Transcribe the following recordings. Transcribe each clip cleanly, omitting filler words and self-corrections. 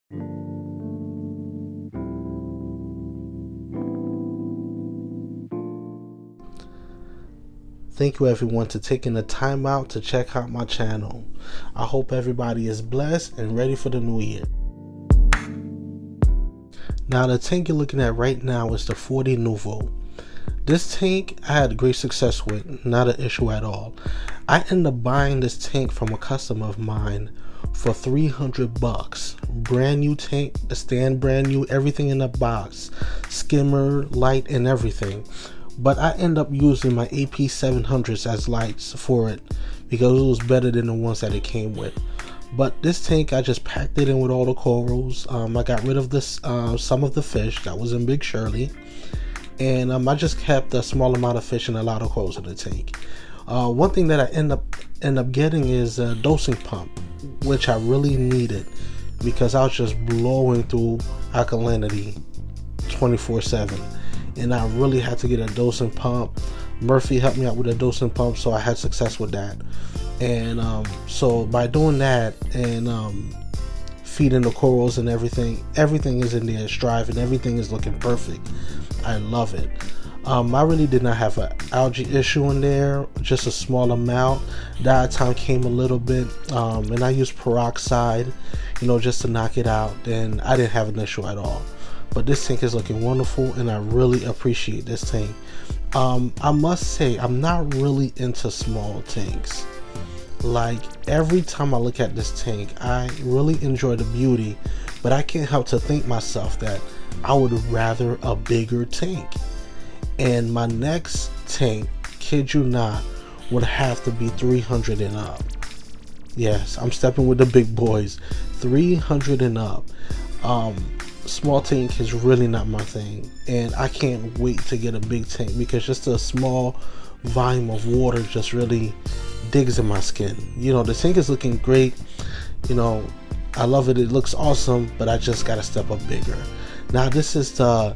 Thank you everyone for taking the time out to check out my channel. I hope everybody is blessed and ready for the new year. Now the tank you're looking at right now is the 40 Nouveau. This tank I had great success with, not an issue at all. I ended up buying this tank from a customer of mine for 300 bucks. Brand new tank, the stand brand new, everything in the box, skimmer, light and everything. But I end up using my AP 700s as lights for it because it was better than the ones that it came with. But this tank, I just packed it in with all the corals. I got rid of this some of the fish that was in Big Shirley, and I just kept a small amount of fish and a lot of corals in the tank. One thing that I end up getting is a dosing pump, which I really needed because I was just blowing through alkalinity 24/7. And I really had to get a dosing pump. Murphy helped me out with a dosing pump, so I had success with that. And so by doing that and feeding the corals and everything is in there, it's driving, everything is looking perfect. I love it. I really did not have an algae issue in there, just a small amount. Diatom came a little bit, and I used peroxide, just to knock it out, and I didn't have an issue at all. But this tank is looking wonderful and I really appreciate this tank. I must say I'm not really into small tanks. Like every time I look at this tank, I really enjoy the beauty, but I can't help to think myself that I would rather a bigger tank. And my next tank, kid you not, would have to be 300 and up. Yes, I'm stepping with the big boys. 300 and up. Small tank is really not my thing, and I can't wait to get a big tank because just a small volume of water just really digs in my skin. The tank is looking great. I love it. It looks awesome, but I just gotta step up bigger. Now this is the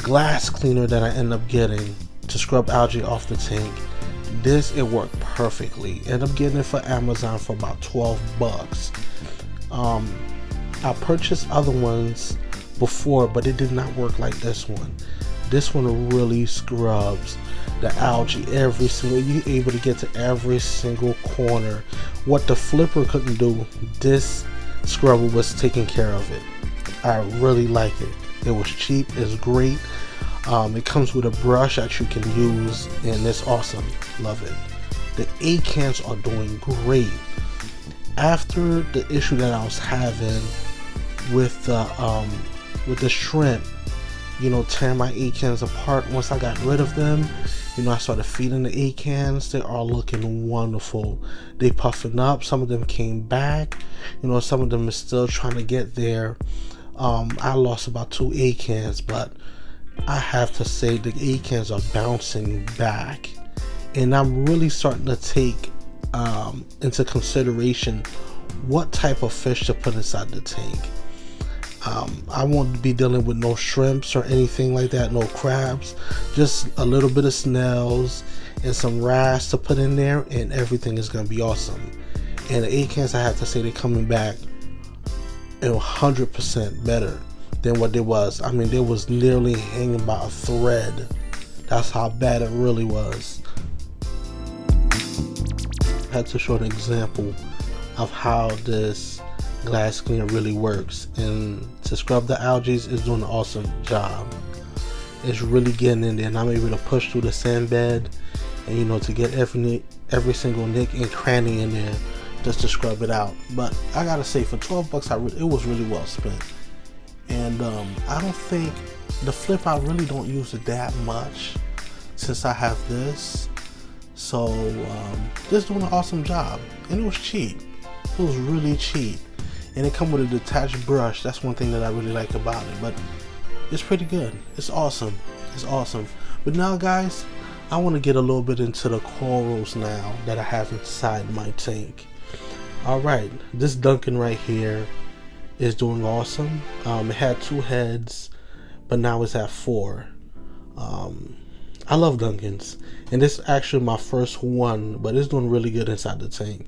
glass cleaner that I end up getting to scrub algae off the tank. It worked perfectly. End up getting it for Amazon for about 12 bucks. I purchased other ones before, but it did not work like this one. This one really scrubs the algae every single, you're able to get to every single corner. What the flipper couldn't do, this scrubber was taking care of it. I really like it. It was cheap, it's great. It comes with a brush that you can use, and it's awesome. Love it. The A cans are doing great. After the issue that I was having with the shrimp, tearing my A cans apart, once I got rid of them, I started feeding the A cans. They are looking wonderful. They puffing up. Some of them came back. Some of them are still trying to get there. I lost about 2 A cans, but I have to say the A cans are bouncing back, and I'm really starting to take into consideration what type of fish to put inside the tank. I won't be dealing with no shrimps or anything like that, no crabs, just a little bit of snails and some wrasse to put in there, and everything is going to be awesome. And the A cans, I have to say, they're coming back 100% better than what they was. I mean, they was nearly hanging by a thread. That's how bad it really was. I had to show an example of how this glass cleaner really works, and to scrub the algae is doing an awesome job. It's really getting in there, and I'm able to push through the sand bed and to get every single nick and cranny in there just to scrub it out. But I gotta say, for 12 bucks, it was really well spent. And I don't think the flip, I really don't use it that much since I have this. So this doing an awesome job, and it was cheap. It was really cheap, and it come with a detached brush. That's one thing that I really like about it. But it's pretty good. It's awesome. It's awesome. But now, guys, I want to get a little bit into the corals now that I have inside my tank. All right, this Duncan right here is doing awesome. It had 2 heads, but now it's at 4. I love Duncans, and this is actually my first one, but it's doing really good inside the tank.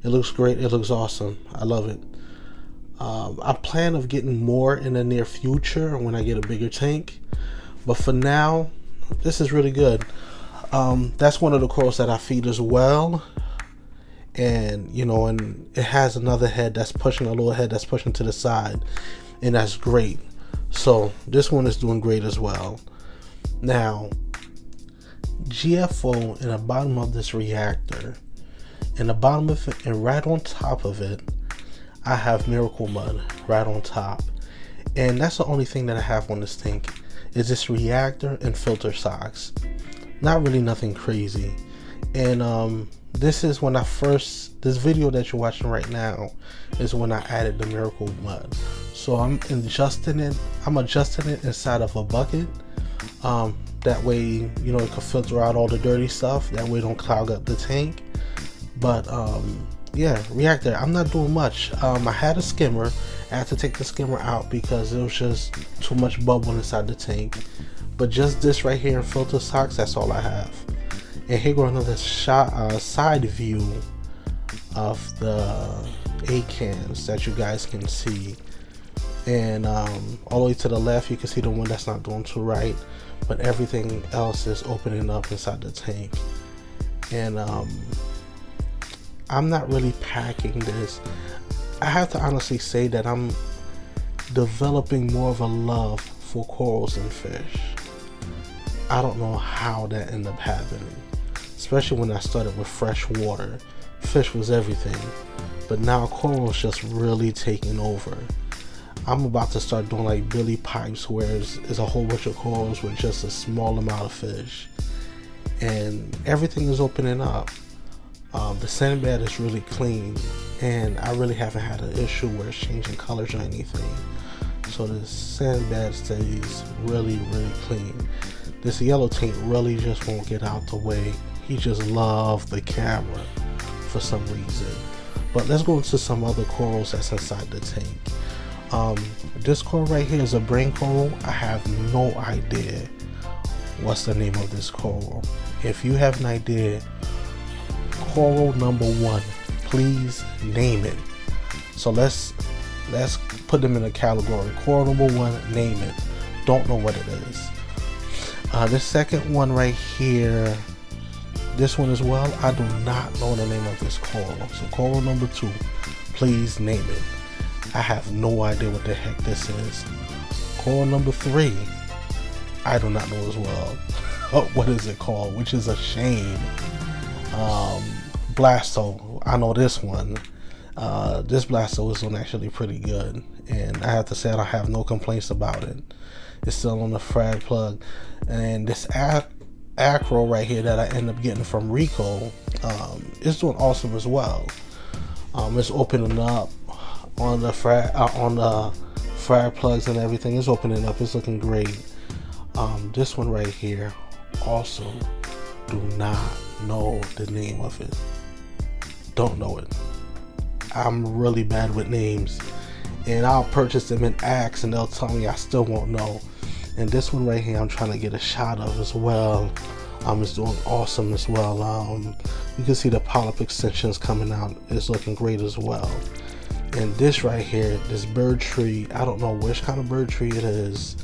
It looks great. It looks awesome. I love it. I plan of getting more in the near future when I get a bigger tank, but for now, this is really good. That's one of the corals that I feed as well, and and it has another head that's pushing, a little head that's pushing to the side, and that's great. So this one is doing great as well. Now, GFO in the bottom of this reactor, in the bottom of it, and right on top of it, I have Miracle Mud right on top. And that's the only thing that I have on this tank, is this reactor and filter socks. Not really nothing crazy. And this is when this video that you're watching right now is when I added the Miracle Mud. So I'm adjusting it inside of a bucket. That way, it can filter out all the dirty stuff. That way it don't clog up the tank. But yeah, reactor, I'm not doing much. I had a skimmer. I had to take the skimmer out because it was just too much bubble inside the tank. But just this right here in filter socks, that's all I have. And here goes another side view of the A cans that you guys can see. And all the way to the left, you can see the one that's not doing too right, but everything else is opening up inside the tank. And I'm not really packing this. I have to honestly say that I'm developing more of a love for corals and fish. I don't know how that ended up happening, especially when I started with fresh water. Fish was everything, but now corals just really taking over. I'm about to start doing like billy pipes, where it's a whole bunch of corals with just a small amount of fish, and everything is opening up. The sandbed is really clean, and I really haven't had an issue where it's changing colors or anything. So the sandbed stays really, really clean. This yellow tank really just won't get out the way. He just loves the camera for some reason. But let's go into some other corals that's inside the tank. This coral right here is a brain coral. I have no idea what's the name of this coral. If you have an idea, coral number one, please name it. So let's put them in a category. Coral number one, name it. Don't know what it is. The second one right here, this one as well, I do not know the name of this coral. So coral number two, please name it. I have no idea what the heck this is. Coral number three, I do not know as well. What is it called? Which is a shame. Blasto, I know this one. This Blasto is one actually pretty good, and I have to say I have no complaints about it. It's still on the frag plug. And this acro right here that I end up getting from Rico, is doing awesome as well. It's opening up on the frag plugs and everything. It's opening up. It's looking great. This one right here, also do not know the name of it. Don't know it. I'm really bad with names, and I'll purchase them in Axe and they'll tell me I still won't know. And this one right here I'm trying to get a shot of as well. It's doing awesome as well. You can see the polyp extensions coming out. It's looking great as well. And this right here, this bird tree, I don't know which kind of bird tree it is,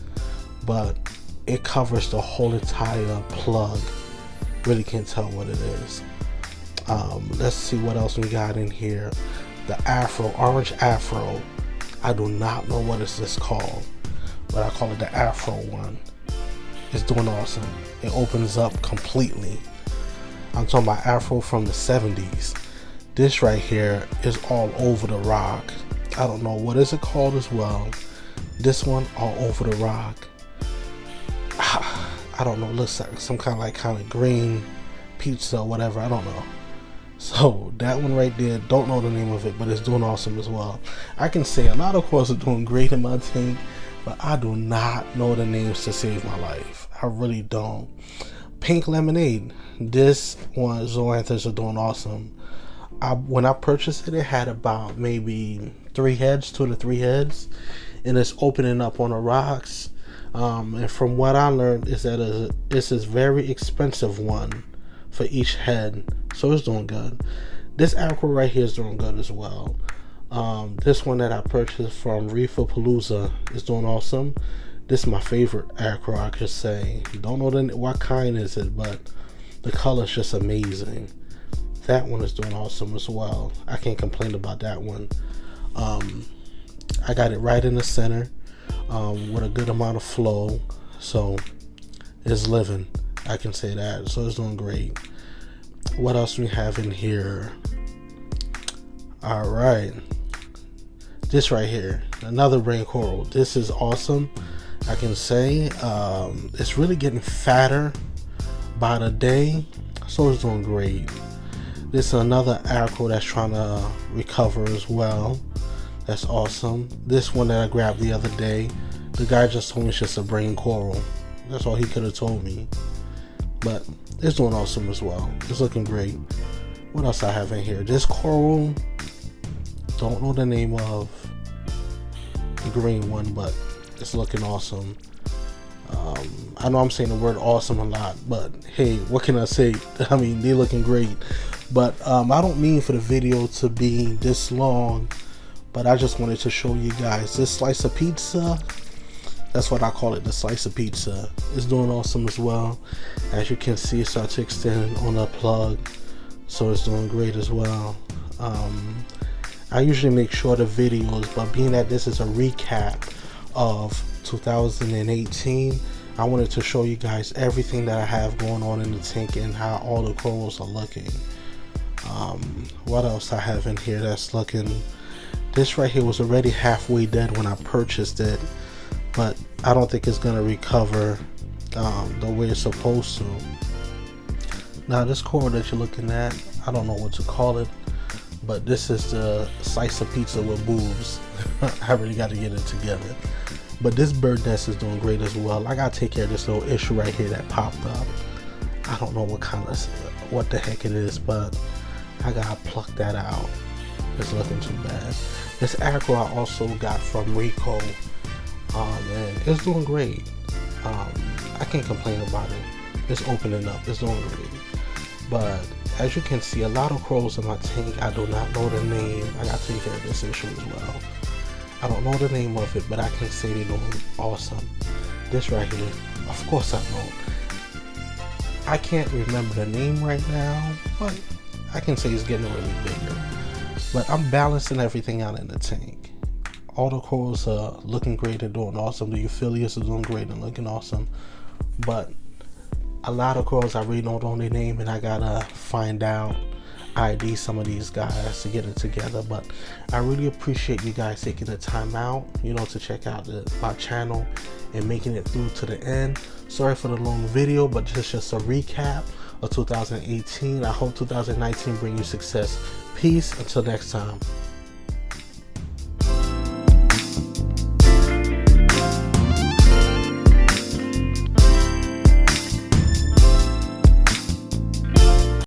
but it covers the whole entire plug. Really can't tell what it is. Let's see what else we got in here. The afro, orange afro, I do not know what is this called, but I call it the afro one. It's doing awesome. It opens up completely. I'm talking about afro from the 70s. This right here is all over the rock. I don't know what is it called as well. This one all over the rock. I don't know, looks like some kind of green pizza or whatever, I don't know. So that one right there, don't know the name of it, but it's doing awesome as well. I can say a lot of corals are doing great in my tank, but I do not know the names to save my life. I really don't. Pink lemonade, this one, zoanthus are doing awesome. When I purchased it, it had about maybe 2 to 3 heads, and it's opening up on the rocks. And from what I learned is that this is very expensive one for each head, so it's doing good. This acro right here is doing good as well. This one that I purchased from Reefer Palooza is doing awesome. This is my favorite acro, I could say. Don't know what kind is it, but the color is just amazing. That one is doing awesome as well. I can't complain about that one. I got it right in the center with a good amount of flow, so it's living. I can say that. So it's doing great. What else we have in here? All right, this right here, another rain coral. This is awesome. I can say it's really getting fatter by the day, so it's doing great. This is another acro that's trying to recover as well. That's awesome. This one that I grabbed the other day, the guy just told me it's just a brain coral. That's all he could have told me, but it's doing awesome as well. It's looking great. What else I have in here? This coral, don't know the name of the green one, but it's looking awesome. I know I'm saying the word awesome a lot, but hey, what can I say? I mean, they're looking great. But I don't mean for the video to be this long, but I just wanted to show you guys this slice of pizza. That's what I call it, the slice of pizza. It's doing awesome as well. As you can see, it starts to extend on the plug, so it's doing great as well. I usually make shorter videos, but being that this is a recap of 2018, I wanted to show you guys everything that I have going on in the tank and how all the corals are looking. What else I have in here that's looking? This right here was already halfway dead when I purchased it, but I don't think it's gonna recover the way it's supposed to. Now this coral that you're looking at, I don't know what to call it, but this is the slice of pizza with boobs. I really got to get it together. But this bird nest is doing great as well. I gotta take care of this little issue right here that popped up. I don't know what the heck it is, but I gotta pluck that out. It's looking too bad. This acro I also got from Rico, and it's doing great. I can't complain about it. It's opening up. It's doing great. But as you can see, a lot of corals in my tank. I do not know the name. I gotta take care of this issue as well. I don't know the name of it, but I can say they're doing awesome. This right here, of course I know. I can't remember the name right now, but I can say it's getting really bigger. But I'm balancing everything out in the tank. All the corals are looking great and doing awesome. The euphyllias are doing great and looking awesome. But a lot of corals I really don't know their name, and I gotta find out, ID some of these guys to get it together. But I really appreciate you guys taking the time out, to check out my channel and making it through to the end. Sorry for the long video, but this is just a recap of 2018. I hope 2019 brings you success. Peace until next time.